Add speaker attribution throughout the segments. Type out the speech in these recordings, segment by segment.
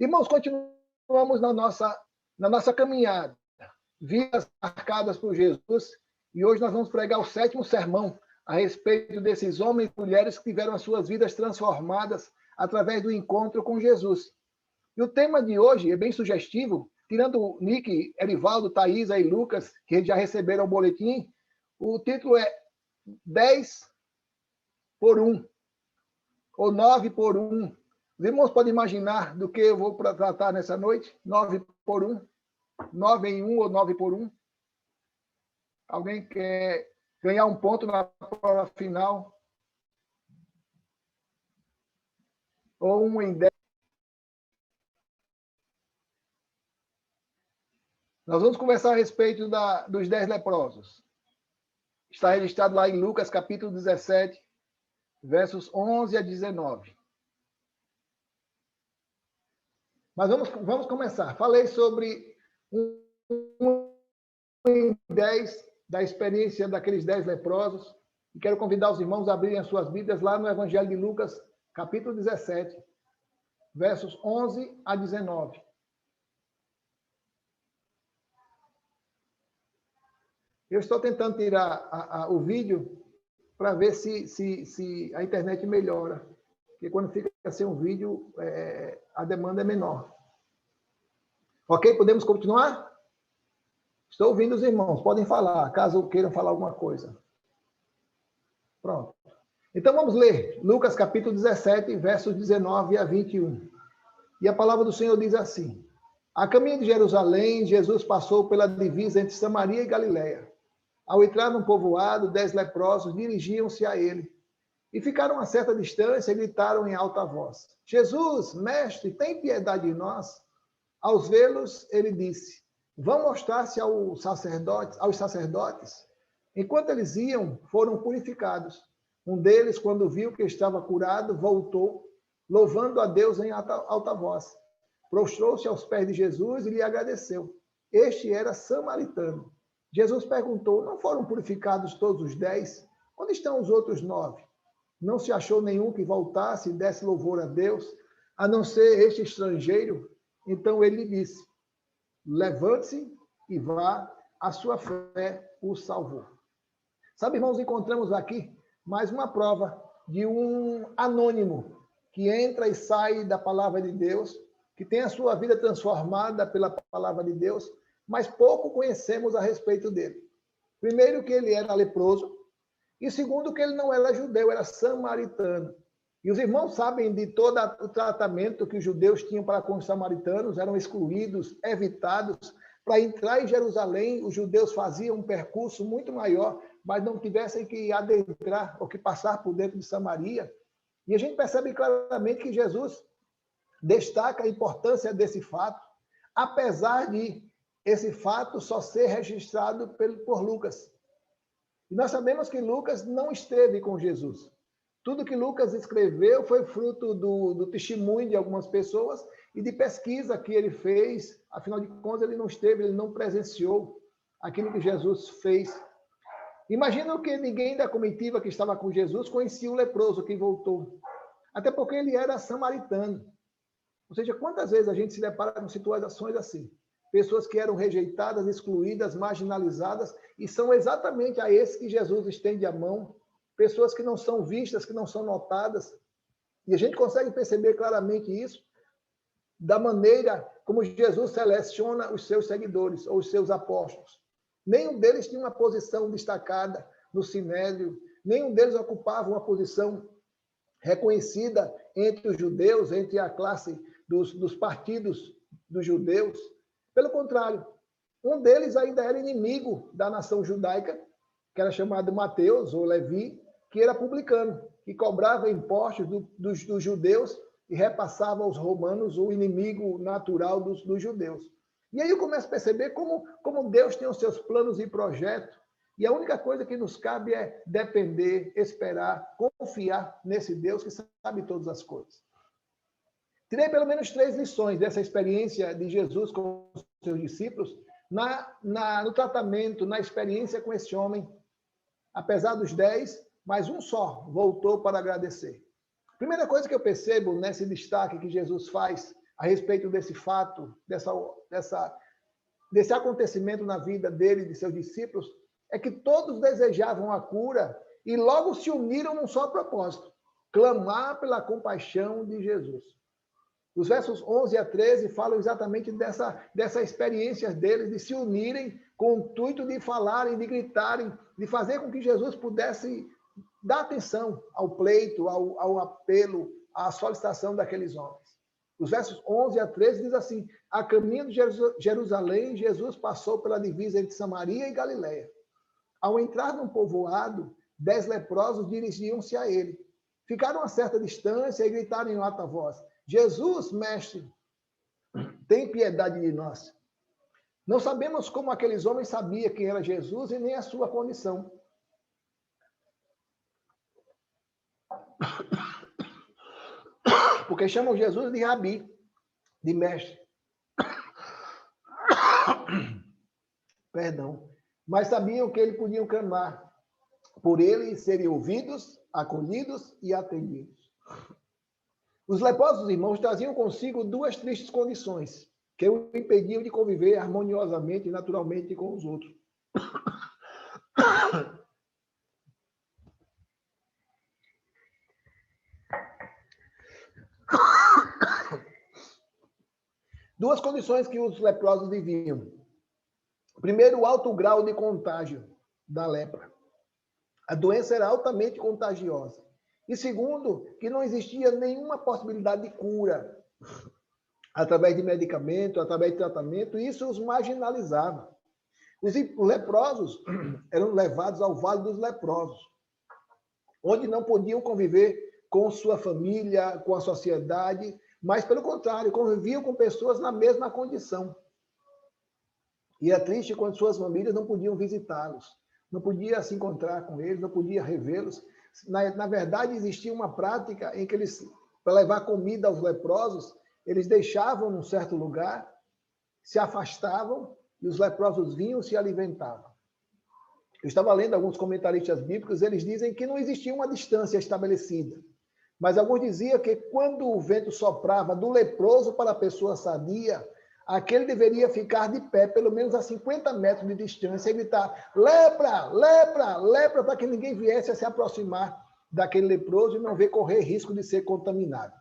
Speaker 1: Irmãos, continuamos na nossa caminhada, vidas marcadas por Jesus, e hoje nós vamos pregar o 7º sermão a respeito desses homens e mulheres que tiveram as suas vidas transformadas através do encontro com Jesus. E o tema de hoje é bem sugestivo, tirando o Nick, Erivaldo, Thaisa e Lucas, que já receberam o boletim, o título é 10 por 1, ou 9 por 1. Os irmãos podem imaginar do que eu vou tratar nessa noite? 9 por 1? 9 em 1 ou 9 por 1? Alguém quer ganhar um ponto na prova final? Ou 1 em 10? Nós vamos conversar a respeito dos 10 leprosos. Está registrado lá em Lucas, capítulo 17, versos 11 a 19. Mas vamos começar. Falei sobre 1 em 10 da experiência daqueles 10 leprosos. E quero convidar os irmãos a abrirem as suas Bíblias lá no Evangelho de Lucas, capítulo 17, versos 11 a 19. Eu estou tentando tirar o vídeo para ver se a internet melhora. Porque quando fica sem um vídeo, a demanda é menor. Ok? Podemos continuar? Estou ouvindo os irmãos. Podem falar, caso queiram falar alguma coisa. Pronto. Então vamos ler Lucas capítulo 17, versos 19 a 21. E a palavra do Senhor diz assim: A caminho de Jerusalém, Jesus passou pela divisa entre Samaria e Galiléia. Ao entrar num povoado, 10 leprosos dirigiam-se a ele. E ficaram a certa distância e gritaram em alta voz: Jesus, mestre, tem piedade de nós. Aos vê-los, ele disse: Vão mostrar-se aos sacerdotes. Enquanto eles iam, foram purificados. Um deles, quando viu que estava curado, voltou, louvando a Deus em alta voz. Prostrou-se aos pés de Jesus e lhe agradeceu. Este era samaritano. Jesus perguntou: Não foram purificados todos os 10? Onde estão os outros 9? Não se achou nenhum que voltasse e desse louvor a Deus, a não ser este estrangeiro? Então ele lhe disse: Levante-se e vá, a sua fé o salvou. Sabe, irmãos, encontramos aqui mais uma prova de um anônimo que entra e sai da palavra de Deus, que tem a sua vida transformada pela palavra de Deus, mas pouco conhecemos a respeito dele. Primeiro, que ele era leproso, e segundo, que ele não era judeu, era samaritano. E os irmãos sabem de todo o tratamento que os judeus tinham para com os samaritanos, eram excluídos, evitados. Para entrar em Jerusalém, os judeus faziam um percurso muito maior, mas não tivessem que adentrar ou que passar por dentro de Samaria. E a gente percebe claramente que Jesus destaca a importância desse fato, apesar de esse fato só ser registrado por Lucas. E nós sabemos que Lucas não esteve com Jesus. Tudo que Lucas escreveu foi fruto do testemunho de algumas pessoas e de pesquisa que ele fez. Afinal de contas, ele não esteve, ele não presenciou aquilo que Jesus fez. Imagina que ninguém da comitiva que estava com Jesus conhecia o leproso que voltou. Até porque ele era samaritano. Ou seja, quantas vezes a gente se depara com situações assim? Pessoas que eram rejeitadas, excluídas, marginalizadas, e são exatamente a esses que Jesus estende a mão. Pessoas que não são vistas, que não são notadas. E a gente consegue perceber claramente isso da maneira como Jesus seleciona os seus seguidores, ou os seus apóstolos. Nenhum deles tinha uma posição destacada no Sinédrio, nenhum deles ocupava uma posição reconhecida entre os judeus, entre a classe dos partidos dos judeus. Pelo contrário, um deles ainda era inimigo da nação judaica, que era chamado Mateus, ou Levi, que era publicano, que cobrava impostos dos judeus e repassava aos romanos o inimigo natural dos judeus. E aí eu começo a perceber como Deus tem os seus planos e projetos, e a única coisa que nos cabe é depender, esperar, confiar nesse Deus que sabe todas as coisas. Tirei pelo menos 3 lições dessa experiência de Jesus com os seus discípulos, no tratamento, na experiência com esse homem. Apesar dos 10, mas um só voltou para agradecer. Primeira coisa que eu percebo nesse destaque que Jesus faz a respeito desse fato, desse acontecimento na vida dele e de seus discípulos, é que todos desejavam a cura e logo se uniram num só propósito: clamar pela compaixão de Jesus. Os versos 11 a 13 falam exatamente dessa experiência deles, de se unirem com o intuito de falarem, de gritarem, de fazer com que Jesus pudesse dar atenção ao pleito, ao apelo, à solicitação daqueles homens. Os versos 11 a 13 diz assim: a caminho de Jerusalém, Jesus passou pela divisa entre Samaria e Galiléia. Ao entrar num povoado, 10 leprosos dirigiam-se a ele. Ficaram a certa distância e gritaram em alta voz: Jesus, mestre, tem piedade de nós. Não sabemos como aqueles homens sabiam quem era Jesus e nem a sua condição. Porque chamam Jesus de rabi, de mestre. Perdão. Mas sabiam que eles podiam clamar por ele e serem ouvidos, acolhidos e atendidos. Os leprosos irmãos traziam consigo duas tristes condições que o impediam de conviver harmoniosamente e naturalmente com os outros. Duas condições que os leprosos viviam. Primeiro, o alto grau de contágio da lepra. A doença era altamente contagiosa. E segundo, que não existia nenhuma possibilidade de cura através de medicamento, através de tratamento, e isso os marginalizava. Os leprosos eram levados ao Vale dos Leprosos, onde não podiam conviver com sua família, com a sociedade, mas, pelo contrário, conviviam com pessoas na mesma condição. E é triste quando suas famílias não podiam visitá-los, não podia se encontrar com eles, não podia revê-los. Na verdade, existia uma prática em que eles, para levar comida aos leprosos, eles deixavam num certo lugar, se afastavam, e os leprosos vinham e se alimentavam. Eu estava lendo alguns comentaristas bíblicos, eles dizem que não existia uma distância estabelecida. Mas alguns diziam que quando o vento soprava do leproso para a pessoa sadia, aquele deveria ficar de pé, pelo menos a 50 metros de distância, e gritar: lepra, lepra, lepra, para que ninguém viesse a se aproximar daquele leproso e não ver correr risco de ser contaminado.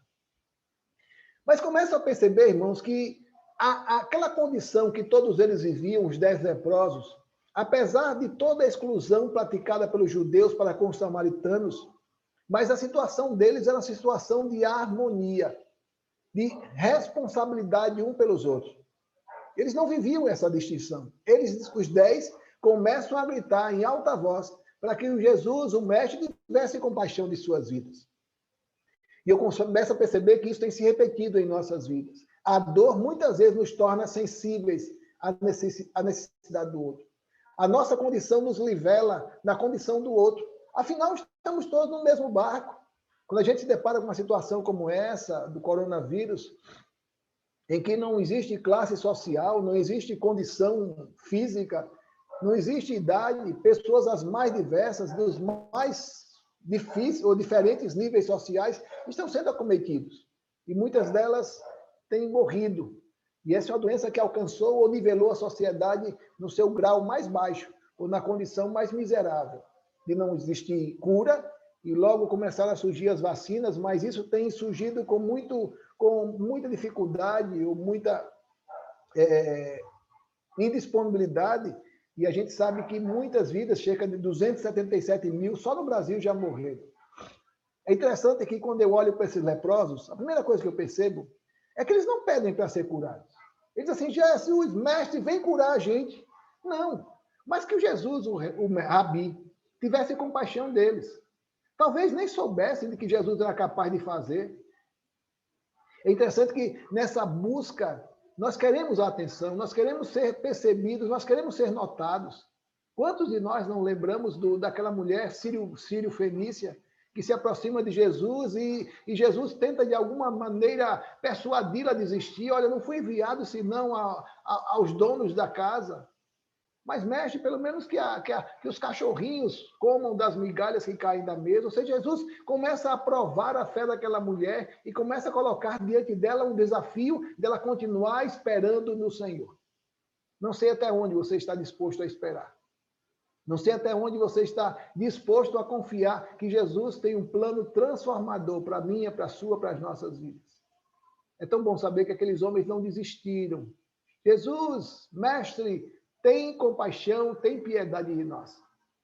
Speaker 1: Mas começam a perceber, irmãos, que aquela condição que todos eles viviam, os 10 leprosos, apesar de toda a exclusão praticada pelos judeus para com os samaritanos, mas a situação deles era uma situação de harmonia, de responsabilidade um pelos outros. Eles não viviam essa distinção. Eles, os 10, começam a gritar em alta voz para que o Jesus, o Mestre, tivesse compaixão de suas vidas. E eu começo a perceber que isso tem se repetido em nossas vidas. A dor muitas vezes nos torna sensíveis à necessidade do outro. A nossa condição nos nivela na condição do outro. Afinal, estamos todos no mesmo barco. Quando a gente se depara com uma situação como essa, do coronavírus, em que não existe classe social, não existe condição física, não existe idade, pessoas as mais diversas, dos mais difíceis ou diferentes níveis sociais, estão sendo acometidos. E muitas delas têm morrido. E essa é uma doença que alcançou ou nivelou a sociedade no seu grau mais baixo, ou na condição mais miserável, de não existir cura, e logo começaram a surgir as vacinas, mas isso tem surgido com muita dificuldade, ou muita indisponibilidade, e a gente sabe que muitas vidas, cerca de 277 mil, só no Brasil já morreram. É interessante que quando eu olho para esses leprosos, a primeira coisa que eu percebo é que eles não pedem para ser curados. Eles dizem assim: Jesus, mestre, vem curar a gente. Não, mas que o Jesus, o Rabi, tivesse compaixão deles. Talvez nem soubessem de que Jesus era capaz de fazer. É interessante que nessa busca, nós queremos a atenção, nós queremos ser percebidos, nós queremos ser notados. Quantos de nós não lembramos daquela mulher sírio-fenícia que se aproxima de Jesus e Jesus tenta de alguma maneira persuadi-la a desistir? Olha, não fui enviado senão aos donos da casa. Mas, mestre, pelo menos que os cachorrinhos comam das migalhas que caem da mesa. Ou seja, Jesus começa a provar a fé daquela mulher e começa a colocar diante dela um desafio dela continuar esperando no Senhor. Não sei até onde você está disposto a esperar. Não sei até onde você está disposto a confiar que Jesus tem um plano transformador para a minha, para a sua, para as nossas vidas. É tão bom saber que aqueles homens não desistiram. Jesus, mestre, tem compaixão, tem piedade de nós.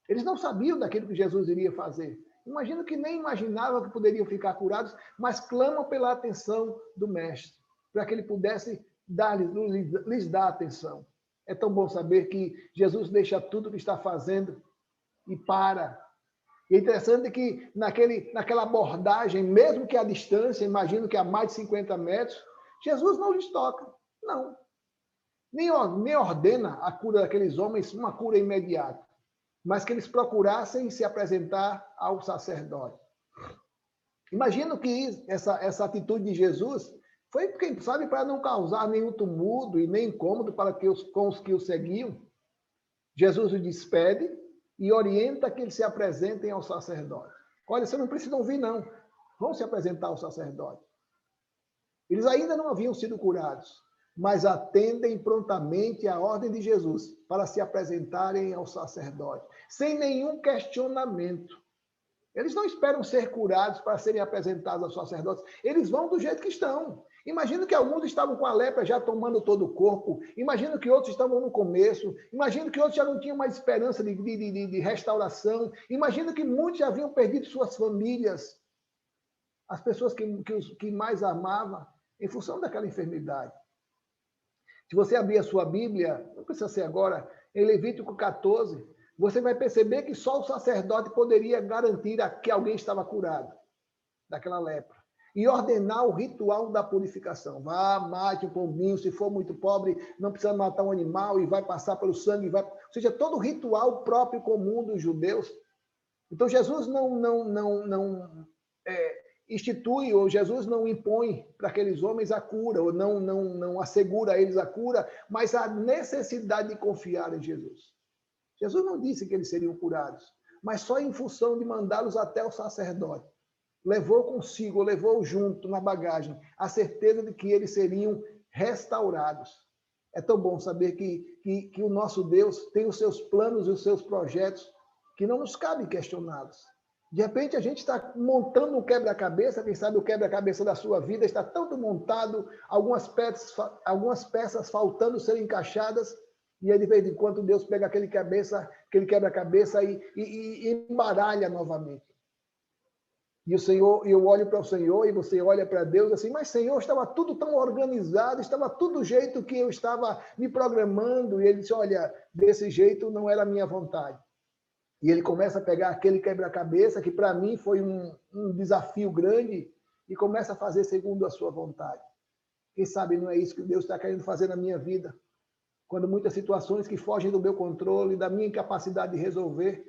Speaker 1: Eles não sabiam daquilo que Jesus iria fazer. Imagino que nem imaginavam que poderiam ficar curados, mas clamam pela atenção do mestre, para que ele pudesse lhes dar atenção. É tão bom saber que Jesus deixa tudo o que está fazendo e para. E é interessante que naquela abordagem, mesmo que à distância, imagino que a mais de 50 metros, Jesus não lhes toca. Não. Nem ordena a cura daqueles homens, uma cura imediata, mas que eles procurassem se apresentar ao sacerdote. Imagino que essa atitude de Jesus foi, quem sabe, para não causar nenhum tumulto e nem incômodo com os que o seguiam. Jesus o despede e orienta que eles se apresentem ao sacerdote. Olha, vocês não precisam vir, não. Vão se apresentar ao sacerdote. Eles ainda não haviam sido curados, mas atendem prontamente à ordem de Jesus para se apresentarem ao sacerdote, sem nenhum questionamento. Eles não esperam ser curados para serem apresentados aos sacerdotes. Eles vão do jeito que estão. Imagino que alguns estavam com a lepra já tomando todo o corpo. Imagino que outros estavam no começo. Imagino que outros já não tinham mais esperança de restauração. Imagino que muitos já haviam perdido suas famílias. As pessoas que mais amavam em função daquela enfermidade. Se você abrir a sua Bíblia, não precisa ser agora, em Levítico 14, você vai perceber que só o sacerdote poderia garantir que alguém estava curado daquela lepra. E ordenar o ritual da purificação. Vá, mate um pombinho, se for muito pobre, não precisa matar um animal e vai passar pelo sangue. Ou seja, todo o ritual próprio comum dos judeus. Então, Jesus não institui, ou Jesus não impõe para aqueles homens a cura, ou não assegura a eles a cura, mas a necessidade de confiar em Jesus. Jesus não disse que eles seriam curados, mas só em função de mandá-los até o sacerdote. Levou consigo, levou junto na bagagem a certeza de que eles seriam restaurados. É tão bom saber que o nosso Deus tem os seus planos e os seus projetos que não nos cabe questioná-los. De repente, a gente está montando um quebra-cabeça, quem sabe o quebra-cabeça da sua vida está tanto montado, algumas peças faltando serem encaixadas, e aí, de vez em quando, Deus pega aquele quebra-cabeça e embaralha novamente. E o Senhor, eu olho para o Senhor e você olha para Deus assim, mas Senhor, estava tudo tão organizado, estava tudo do jeito que eu estava me programando. E ele disse, olha, desse jeito não era a minha vontade. E ele começa a pegar aquele quebra-cabeça, que para mim foi um desafio grande, e começa a fazer segundo a sua vontade. Quem sabe não é isso que Deus está querendo fazer na minha vida? Quando muitas situações que fogem do meu controle, da minha incapacidade de resolver,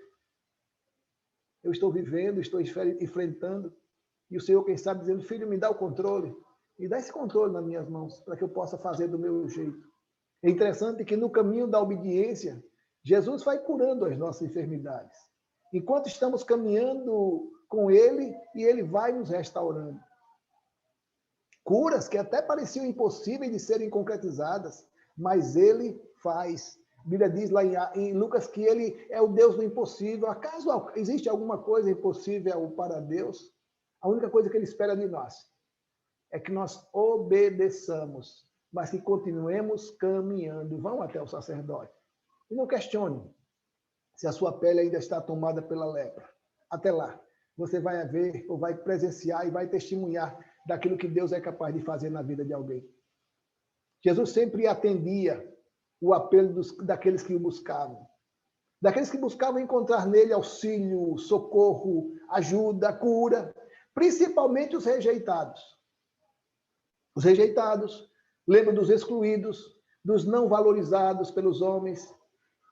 Speaker 1: eu estou vivendo, estou enfrentando, e o Senhor, quem sabe, dizendo, filho, me dá o controle, me dá esse controle nas minhas mãos, para que eu possa fazer do meu jeito. É interessante que no caminho da obediência, Jesus vai curando as nossas enfermidades. Enquanto estamos caminhando com Ele, e Ele vai nos restaurando. Curas que até pareciam impossíveis de serem concretizadas, mas Ele faz. A Bíblia diz lá em Lucas que Ele é o Deus do impossível. Acaso existe alguma coisa impossível para Deus? A única coisa que Ele espera de nós é que nós obedeçamos, mas que continuemos caminhando. Vão até o sacerdote. E não questione se a sua pele ainda está tomada pela lepra. Até lá, você vai ver, ou vai presenciar e vai testemunhar daquilo que Deus é capaz de fazer na vida de alguém. Jesus sempre atendia o apelo daqueles que o buscavam. Daqueles que buscavam encontrar nele auxílio, socorro, ajuda, cura. Principalmente os rejeitados. Os rejeitados, lembra dos excluídos, dos não valorizados pelos homens.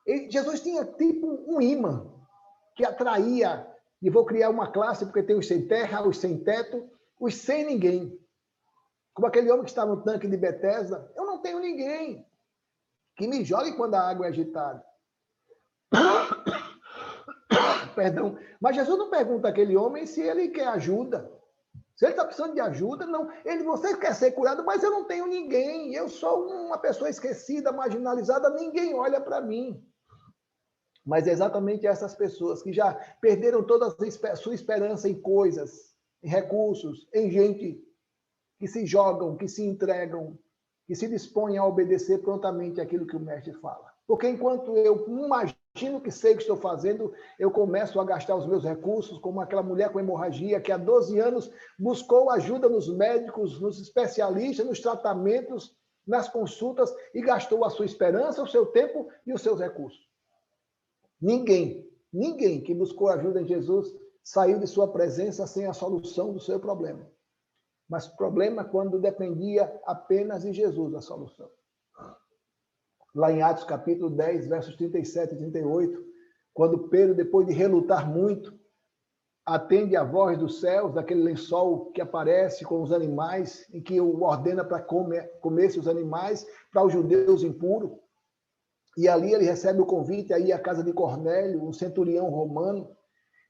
Speaker 1: E Jesus tinha tipo um imã que atraía, e vou criar uma classe, porque tem os sem terra, os sem teto, os sem ninguém. Como aquele homem que estava no tanque de Betesda, eu não tenho ninguém que me jogue quando a água é agitada. Perdão. Mas Jesus não pergunta àquele homem se ele quer ajuda. Se ele está precisando de ajuda, não. Você quer ser curado, mas eu não tenho ninguém. Eu sou uma pessoa esquecida, marginalizada, ninguém olha para mim. Mas é exatamente essas pessoas que já perderam toda a sua esperança em coisas, em recursos, em gente que se jogam, que se entregam, que se dispõem a obedecer prontamente aquilo que o mestre fala. Porque enquanto eu imagino que sei o que estou fazendo, eu começo a gastar os meus recursos, como aquela mulher com hemorragia que há 12 anos buscou ajuda nos médicos, nos especialistas, nos tratamentos, nas consultas e gastou a sua esperança, o seu tempo e os seus recursos. Ninguém que buscou ajuda em Jesus saiu de sua presença sem a solução do seu problema. Mas o problema é quando dependia apenas de Jesus a solução. Lá em Atos capítulo 10, versos 37 e 38, quando Pedro, depois de relutar muito, atende a voz dos céus, daquele lençol que aparece com os animais, em que o ordena para comer os animais, para os judeus impuros. E ali ele recebe o convite a ir à casa de Cornélio, um centurião romano.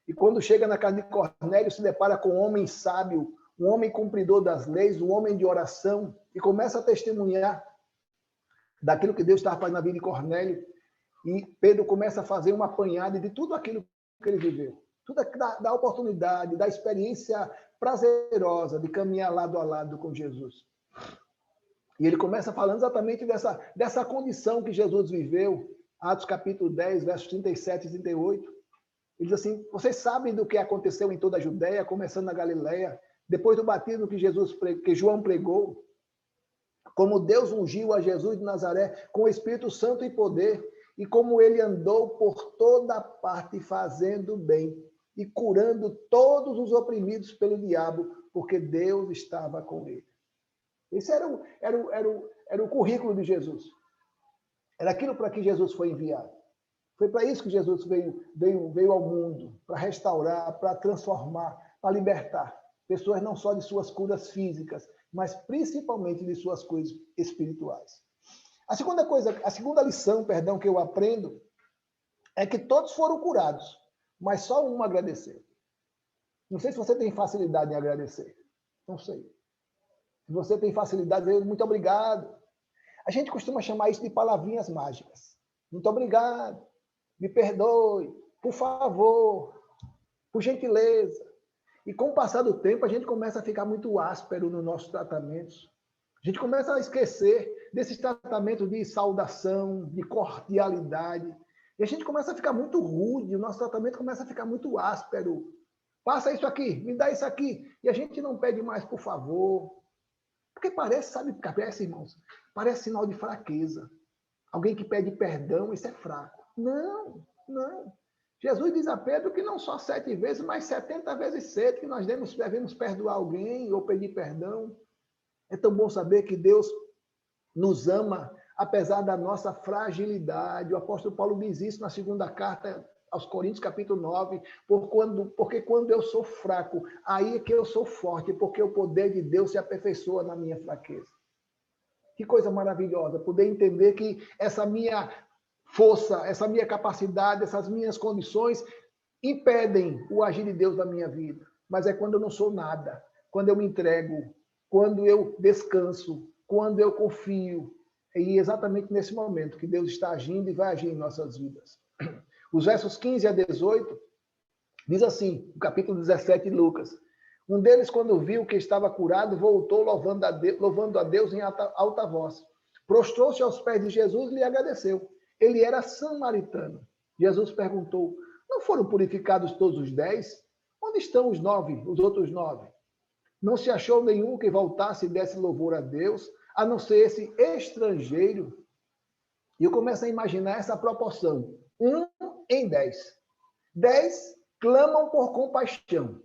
Speaker 1: E quando chega na casa de Cornélio, se depara com um homem sábio, um homem cumpridor das leis, um homem de oração, e começa a testemunhar daquilo que Deus estava fazendo na vida de Cornélio. E Pedro começa a fazer uma apanhada de tudo aquilo que ele viveu. Tudo da oportunidade, da experiência prazerosa de caminhar lado a lado com Jesus. E ele começa falando exatamente dessa condição que Jesus viveu, Atos capítulo 10, versos 37 e 38. Ele diz assim, vocês sabem do que aconteceu em toda a Judéia, começando na Galileia, depois do batismo que João pregou, como Deus ungiu a Jesus de Nazaré com o Espírito Santo e poder, e como ele andou por toda parte fazendo bem e curando todos os oprimidos pelo diabo, porque Deus estava com ele. Esse era o currículo de Jesus. Era aquilo para que Jesus foi enviado. Foi para isso que Jesus veio ao mundo, para restaurar, para transformar, para libertar pessoas não só de suas curas físicas, mas principalmente de suas curas espirituais. A segunda lição, que eu aprendo é que todos foram curados, mas só um agradeceu. Não sei se você tem facilidade em agradecer. Não sei. Se você tem facilidade, muito obrigado. A gente costuma chamar isso de palavrinhas mágicas. Muito obrigado. Me perdoe. Por favor. Por gentileza. E com o passar do tempo, a gente começa a ficar muito áspero nos nossos tratamentos. A gente começa a esquecer desses tratamentos de saudação, de cordialidade. E a gente começa a ficar muito rude, o nosso tratamento começa a ficar muito áspero. Passa isso aqui, me dá isso aqui. E a gente não pede mais por favor. Porque parece, sabe, parece, irmãos, parece sinal de fraqueza. Alguém que pede perdão, isso é fraco. Não. Jesus diz a Pedro que não só 7 vezes, mas 70 vezes 7 que nós devemos perdoar alguém ou pedir perdão. É tão bom saber que Deus nos ama, apesar da nossa fragilidade. O apóstolo Paulo diz isso na segunda carta aos Coríntios, capítulo 9, porque quando eu sou fraco, aí é que eu sou forte, porque o poder de Deus se aperfeiçoa na minha fraqueza. Que coisa maravilhosa, poder entender que essa minha força, essa minha capacidade, essas minhas condições impedem o agir de Deus na minha vida. Mas é quando eu não sou nada, quando eu me entrego, quando eu descanso, quando eu confio. E exatamente nesse momento que Deus está agindo e vai agir em nossas vidas. Os versos 15 a 18, diz assim, no capítulo 17 de Lucas. Um deles, quando viu que estava curado, voltou louvando a Deus em alta voz. Prostrou-se aos pés de Jesus e lhe agradeceu. Ele era samaritano. Jesus perguntou, não foram purificados todos os 10? Onde estão os outros 9? Não se achou nenhum que voltasse e desse louvor a Deus, a não ser esse estrangeiro. E eu começo a imaginar essa proporção. 1 em 10. 10 clamam por compaixão.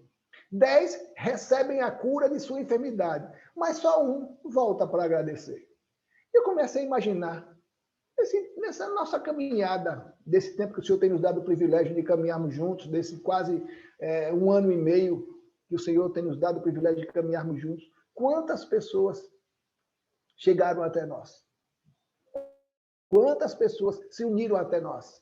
Speaker 1: 10 recebem a cura de sua enfermidade. Mas só um volta para agradecer. Eu comecei a imaginar, nessa nossa caminhada, desse tempo que o Senhor tem nos dado o privilégio de caminharmos juntos, desse quase 1 ano e meio que o Senhor tem nos dado o privilégio de caminharmos juntos, quantas pessoas chegaram até nós? Quantas pessoas se uniram até nós?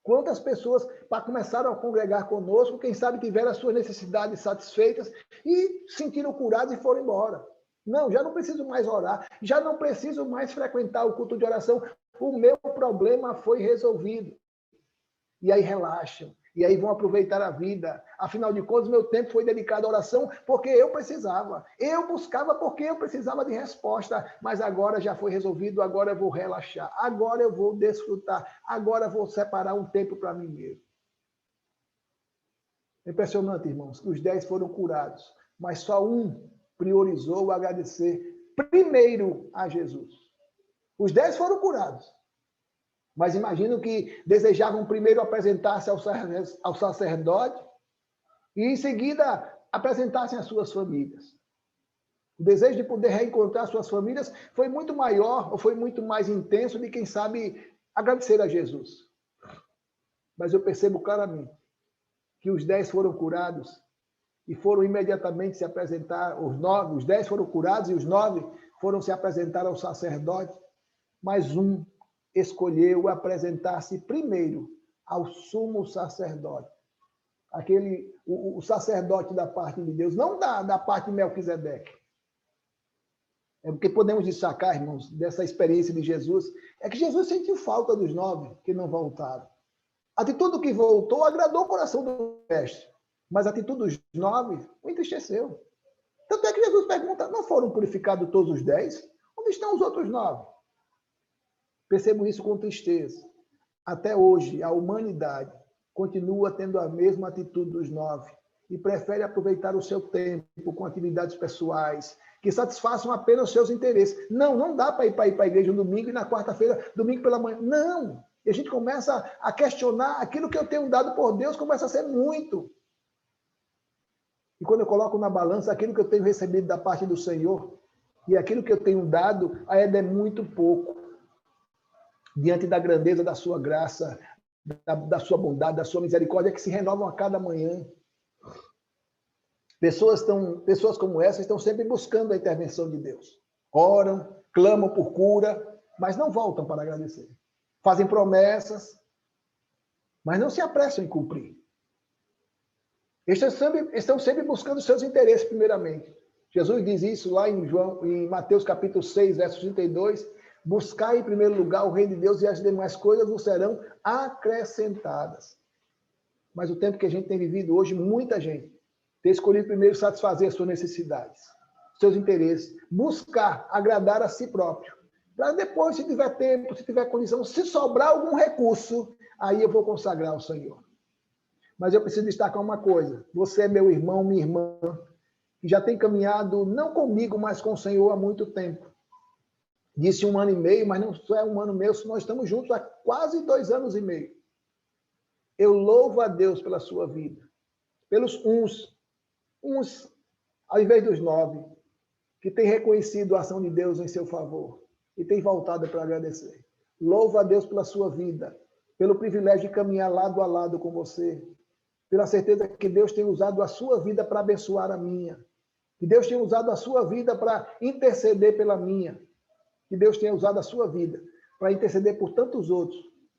Speaker 1: Quantas pessoas começaram a congregar conosco, quem sabe tiveram as suas necessidades satisfeitas e sentiram curados e foram embora. Não, já não preciso mais orar, já não preciso mais frequentar o culto de oração, o meu problema foi resolvido. E aí relaxam, e aí vão aproveitar a vida. Afinal de contas, meu tempo foi dedicado à oração porque eu precisava. Eu buscava porque eu precisava de resposta, mas agora já foi resolvido, agora eu vou relaxar, agora eu vou desfrutar, agora eu vou separar um tempo para mim mesmo. Impressionante, irmãos, que os 10 foram curados, mas só um priorizou agradecer primeiro a Jesus. Os 10 foram curados, mas imagino que desejavam primeiro apresentar-se ao sacerdote e, em seguida, apresentassem as suas famílias. O desejo de poder reencontrar suas famílias foi muito maior, ou foi muito mais intenso de, quem sabe, agradecer a Jesus. Mas eu percebo claramente que os 10 foram curados e foram imediatamente se apresentar, os 10 foram curados e os 9 foram se apresentar ao sacerdote, mas um escolheu apresentar-se primeiro ao sumo sacerdote. O sacerdote da parte de Deus, não da parte de Melquisedeque. É porque podemos destacar, irmãos, dessa experiência de Jesus, é que Jesus sentiu falta dos 9 que não voltaram. A atitude do que voltou agradou o coração do mestre, mas a atitude dos 9 o entristeceu. Tanto é que Jesus pergunta, não foram purificados todos os 10? Onde estão os outros 9? Percebo isso com tristeza. Até hoje, a humanidade continua tendo a mesma atitude dos 9 e prefere aproveitar o seu tempo com atividades pessoais que satisfaçam apenas os seus interesses. Não dá para ir para a igreja no domingo e na quarta-feira, domingo pela manhã. Não! E a gente começa a questionar aquilo que eu tenho dado por Deus, começa a ser muito. E quando eu coloco na balança aquilo que eu tenho recebido da parte do Senhor e aquilo que eu tenho dado, ainda é muito pouco. Diante da grandeza da sua graça, da sua bondade, da sua misericórdia, que se renovam a cada manhã. Pessoas como essas estão sempre buscando a intervenção de Deus. Oram, clamam por cura, mas não voltam para agradecer. Fazem promessas, mas não se apressam em cumprir. Estão sempre buscando seus interesses, primeiramente. Jesus diz isso lá em Mateus capítulo 6, verso 32, buscar em primeiro lugar o reino de Deus e as demais coisas vos serão acrescentadas. Mas o tempo que a gente tem vivido hoje, muita gente tem escolhido primeiro satisfazer as suas necessidades, seus interesses, buscar agradar a si próprio. Para depois, se tiver tempo, se tiver condição, se sobrar algum recurso, aí eu vou consagrar ao Senhor. Mas eu preciso destacar uma coisa. Você é meu irmão, minha irmã, que já tem caminhado, não comigo, mas com o Senhor há muito tempo. Disse 1 ano e meio, mas não só é 1 ano e meio, nós estamos juntos há quase 2 anos e meio. Eu louvo a Deus pela sua vida. Pelos uns, ao invés dos 9, que têm reconhecido a ação de Deus em seu favor e têm voltado para agradecer. Louvo a Deus pela sua vida, pelo privilégio de caminhar lado a lado com você, pela certeza que Deus tem usado a sua vida para abençoar a minha, que Deus tem usado a sua vida para interceder pela minha, que Deus tenha usado a sua vida para interceder por tantos outros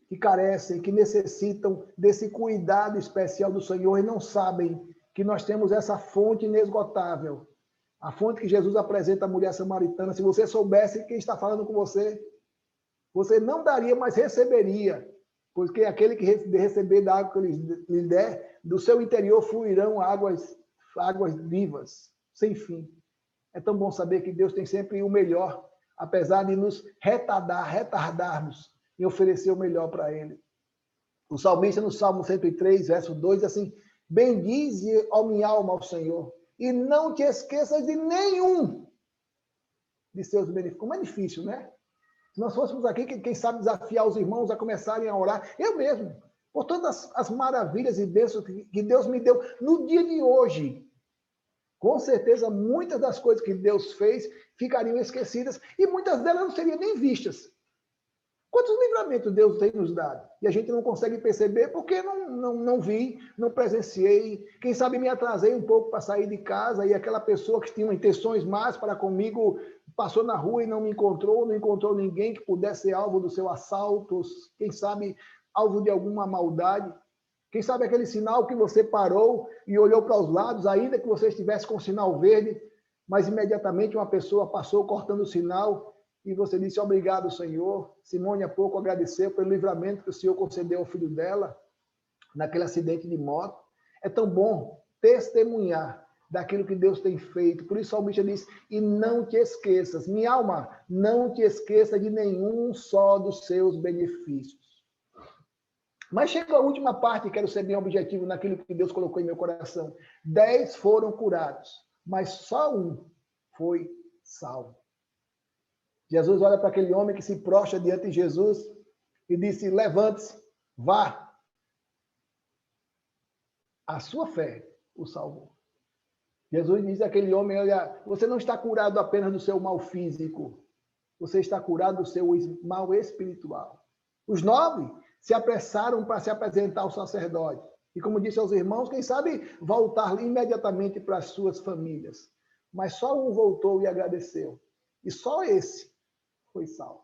Speaker 1: que carecem, que necessitam desse cuidado especial do Senhor e não sabem que nós temos essa fonte inesgotável, a fonte que Jesus apresenta à mulher samaritana. Se você soubesse quem está falando com você, você não daria, mas receberia, porque aquele que receber da água que eu lhe der, do seu interior fluirão águas vivas, sem fim. É tão bom saber que Deus tem sempre o melhor, apesar de nos retardarmos em oferecer o melhor para Ele. O salmista, no Salmo 103, verso 2, diz assim, bendize, ó minha alma, ao Senhor, e não te esqueças de nenhum de seus benefícios. Como é difícil, né? Se nós fôssemos aqui, quem sabe desafiar os irmãos a começarem a orar, eu mesmo, por todas as maravilhas e bênçãos que Deus me deu no dia de hoje. Com certeza, muitas das coisas que Deus fez ficariam esquecidas e muitas delas não seriam nem vistas. Quantos livramentos Deus tem nos dado? E a gente não consegue perceber porque não vi, não presenciei. Quem sabe me atrasei um pouco para sair de casa e aquela pessoa que tinha intenções más para comigo passou na rua e não me encontrou, não encontrou ninguém que pudesse ser alvo do seu assalto. Quem sabe alvo de alguma maldade. Quem sabe aquele sinal que você parou e olhou para os lados, ainda que você estivesse com o sinal verde, mas imediatamente uma pessoa passou cortando o sinal e você disse: obrigado, Senhor. Simone há pouco agradeceu pelo livramento que o Senhor concedeu ao filho dela naquele acidente de moto. É tão bom testemunhar daquilo que Deus tem feito. Por isso o salmista diz: e não te esqueças, minha alma, não te esqueça de nenhum só dos seus benefícios. Mas chega a última parte, quero ser bem objetivo naquilo que Deus colocou em meu coração. 10 foram curados, mas só um foi salvo. Jesus olha para aquele homem que se prostra diante de Jesus e disse: levante-se, vá. A sua fé o salvou. Jesus diz àquele homem: olha, você não está curado apenas do seu mal físico, você está curado do seu mal espiritual. Os 9 se apressaram para se apresentar ao sacerdote. E como disse aos irmãos, quem sabe voltar imediatamente para as suas famílias. Mas só um voltou e agradeceu. E só esse foi salvo.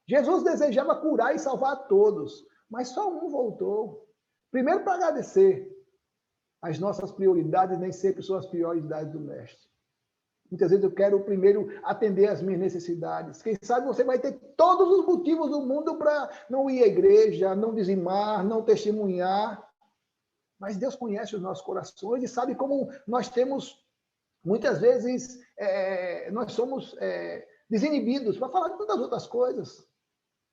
Speaker 1: Jesus desejava curar e salvar a todos, mas só um voltou. Primeiro para agradecer. As nossas prioridades nem sempre são as prioridades do mestre. Muitas vezes eu quero primeiro atender às minhas necessidades. Quem sabe você vai ter todos os motivos do mundo para não ir à igreja, não dizimar, não testemunhar. Mas Deus conhece os nossos corações e sabe como nós temos, muitas vezes, nós somos desinibidos para falar de tantas outras coisas.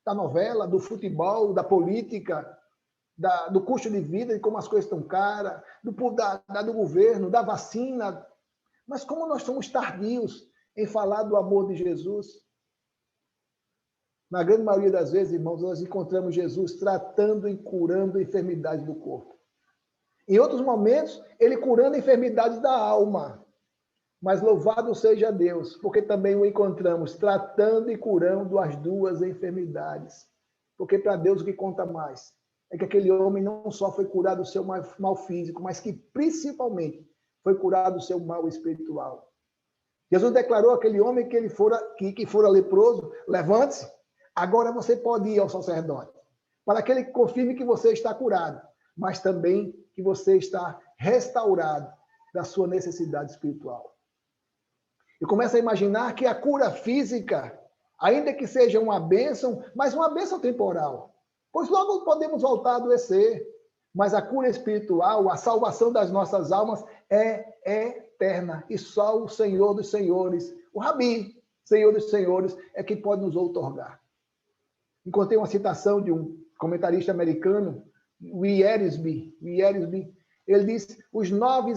Speaker 1: Da novela, do futebol, da política, do custo de vida, de como as coisas estão caras, do governo, da vacina. Mas como nós somos tardios em falar do amor de Jesus? Na grande maioria das vezes, irmãos, nós encontramos Jesus tratando e curando enfermidades do corpo. Em outros momentos, ele curando enfermidades da alma. Mas louvado seja Deus, porque também o encontramos tratando e curando as duas enfermidades. Porque para Deus o que conta mais é que aquele homem não só foi curado do seu mal físico, mas que principalmente foi curado do seu mal espiritual. Jesus declarou àquele homem que fora leproso: levante-se, agora você pode ir ao sacerdote, para que ele confirme que você está curado, mas também que você está restaurado da sua necessidade espiritual. E começa a imaginar que a cura física, ainda que seja uma bênção, mas uma bênção temporal, pois logo podemos voltar a adoecer. Mas a cura espiritual, a salvação das nossas almas é eterna. E só o Senhor dos Senhores, o Rabi, Senhor dos Senhores, é quem pode nos outorgar. Encontrei uma citação de um comentarista americano, Wiersbe. Ele disse: os nove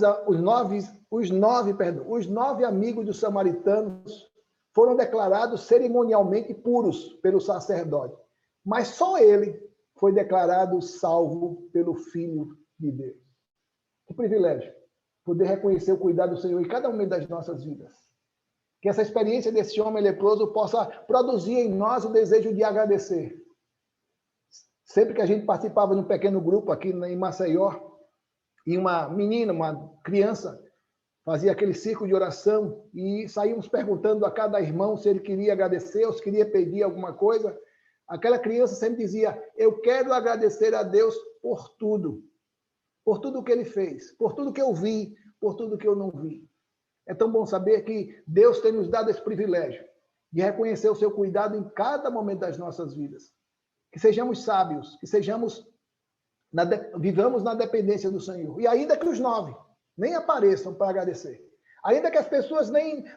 Speaker 1: amigos dos samaritanos foram declarados cerimonialmente puros pelo sacerdote, mas só ele foi declarado salvo pelo Filho de Deus. Que privilégio poder reconhecer o cuidado do Senhor em cada uma das nossas vidas. Que essa experiência desse homem leproso possa produzir em nós o desejo de agradecer. Sempre que a gente participava de um pequeno grupo aqui em Maceió, e uma menina, uma criança, fazia aquele círculo de oração e saímos perguntando a cada irmão se ele queria agradecer ou se queria pedir alguma coisa. Aquela criança sempre dizia: eu quero agradecer a Deus por tudo que ele fez, por tudo que eu vi, por tudo que eu não vi. É tão bom saber que Deus tem nos dado esse privilégio de reconhecer o seu cuidado em cada momento das nossas vidas. Que sejamos sábios, que vivamos na dependência do Senhor. E ainda que os 9 nem apareçam para agradecer, ainda que as pessoas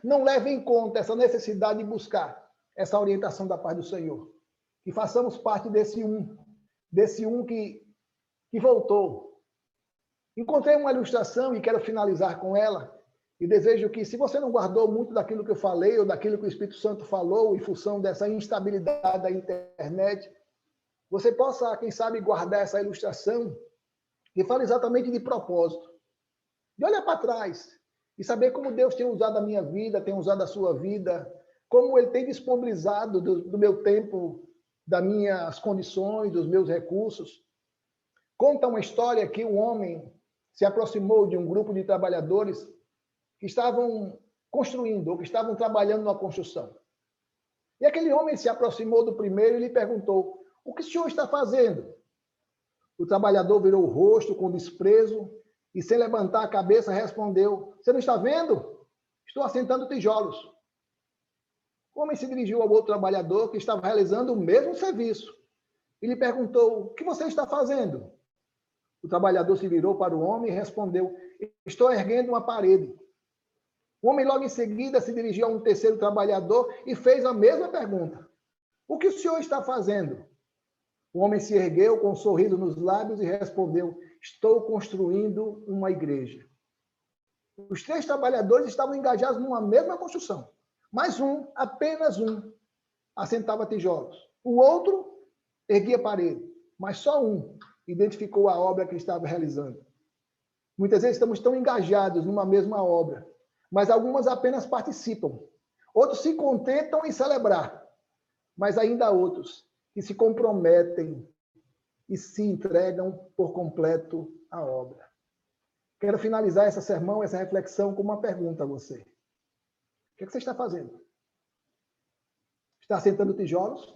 Speaker 1: não levem em conta essa necessidade de buscar essa orientação da paz do Senhor, que façamos parte desse um que voltou. Encontrei uma ilustração e quero finalizar com ela, e desejo que, se você não guardou muito daquilo que eu falei, ou daquilo que o Espírito Santo falou, em função dessa instabilidade da internet, você possa, quem sabe, guardar essa ilustração e fala exatamente de propósito. De olhar para trás e saber como Deus tem usado a minha vida, tem usado a sua vida, como Ele tem disponibilizado do meu tempo, das minhas condições, dos meus recursos. Conta uma história que um homem se aproximou de um grupo de trabalhadores que estavam construindo, ou que estavam trabalhando na construção. E aquele homem se aproximou do primeiro e lhe perguntou: o que o senhor está fazendo? O trabalhador virou o rosto com desprezo e, sem levantar a cabeça, respondeu: Você não está vendo? Estou assentando tijolos. O homem se dirigiu ao outro trabalhador que estava realizando o mesmo serviço e lhe perguntou: O que você está fazendo? O trabalhador se virou para o homem e respondeu: Estou erguendo uma parede. O homem logo em seguida se dirigiu a um terceiro trabalhador e fez a mesma pergunta: O que o senhor está fazendo? O homem se ergueu com um sorriso nos lábios e respondeu: Estou construindo uma igreja. Os três trabalhadores estavam engajados numa mesma construção, mas um, apenas um, assentava tijolos. O outro erguia parede, mas só um identificou a obra que estava realizando. Muitas vezes estamos tão engajados numa mesma obra, mas algumas apenas participam. Outros se contentam em celebrar, mas ainda há outros que se comprometem e se entregam por completo à obra. Quero finalizar essa sermão, essa reflexão, com uma pergunta a você. O que é que você está fazendo? Está assentando tijolos?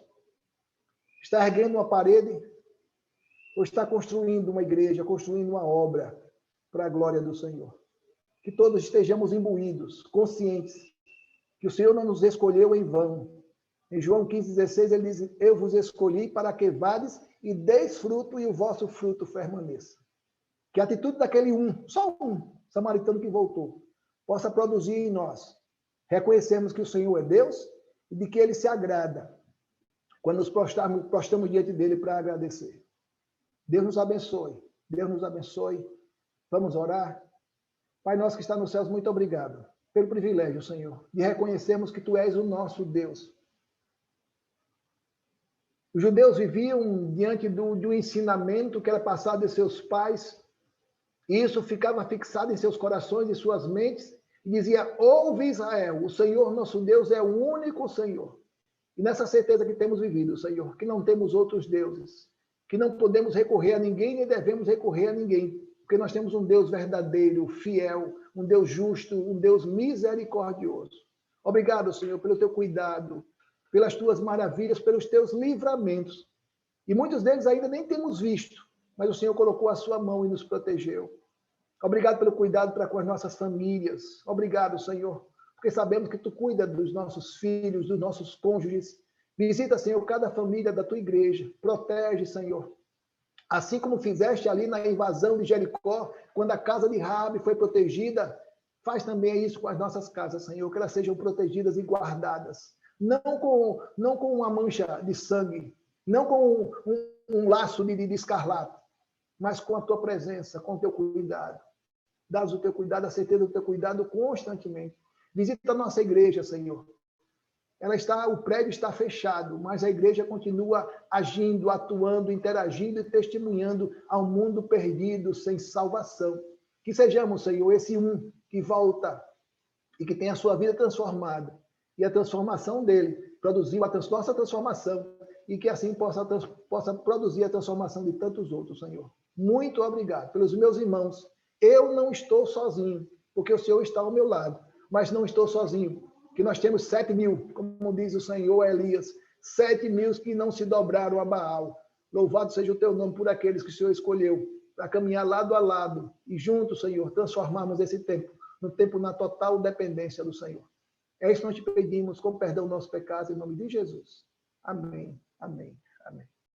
Speaker 1: Está erguendo uma parede? Ou está construindo uma igreja, construindo uma obra para a glória do Senhor? Que todos estejamos imbuídos, conscientes, que o Senhor não nos escolheu em vão. Em João 15,16, ele diz: Eu vos escolhi para que vades e deis fruto e o vosso fruto permaneça. Que a atitude daquele só um, samaritano que voltou, possa produzir em nós. Reconhecemos que o Senhor é Deus e de que Ele se agrada quando nos prostramos diante dEle para agradecer. Deus nos abençoe. Deus nos abençoe. Vamos orar. Pai nosso que está nos céus, muito obrigado pelo privilégio, Senhor, de reconhecermos que Tu és o nosso Deus. Os judeus viviam diante do ensinamento que era passado de seus pais, e isso ficava fixado em seus corações e suas mentes, e dizia: Ouve Israel, o Senhor nosso Deus é o único Senhor. E nessa certeza que temos vivido, Senhor, que não temos outros deuses, que não podemos recorrer a ninguém, nem devemos recorrer a ninguém, porque nós temos um Deus verdadeiro, fiel, um Deus justo, um Deus misericordioso. Obrigado, Senhor, pelo Teu cuidado, pelas Tuas maravilhas, pelos Teus livramentos. E muitos deles ainda nem temos visto, mas o Senhor colocou a Sua mão e nos protegeu. Obrigado pelo cuidado para com as nossas famílias. Obrigado, Senhor, porque sabemos que Tu cuida dos nossos filhos, dos nossos cônjuges. Visita, Senhor, cada família da Tua igreja. Protege, Senhor. Assim como fizeste ali na invasão de Jericó, quando a casa de Raabe foi protegida, faz também isso com as nossas casas, Senhor, que elas sejam protegidas e guardadas. Não com uma mancha de sangue, não com um laço de escarlate, mas com a Tua presença, com o Teu cuidado. Dá-nos o Teu cuidado, a certeza do Teu cuidado constantemente. Visita a nossa igreja, Senhor. O prédio está fechado, mas a igreja continua agindo, atuando, interagindo e testemunhando ao mundo perdido, sem salvação. Que sejamos, Senhor, esse que volta e que tem a sua vida transformada. E a transformação dele produziu a nossa transformação. E que assim possa produzir a transformação de tantos outros, Senhor. Muito obrigado pelos meus irmãos. Eu não estou sozinho, porque o Senhor está ao meu lado. Mas não estou sozinho, que nós temos 7.000, como diz o Senhor a Elias, 7.000 que não se dobraram a Baal. Louvado seja o Teu nome por aqueles que o Senhor escolheu, para caminhar lado a lado e juntos, Senhor, transformarmos esse tempo, no tempo na total dependência do Senhor. É isso que nós te pedimos, com perdão dos nossos pecados, em nome de Jesus. Amém, amém, amém.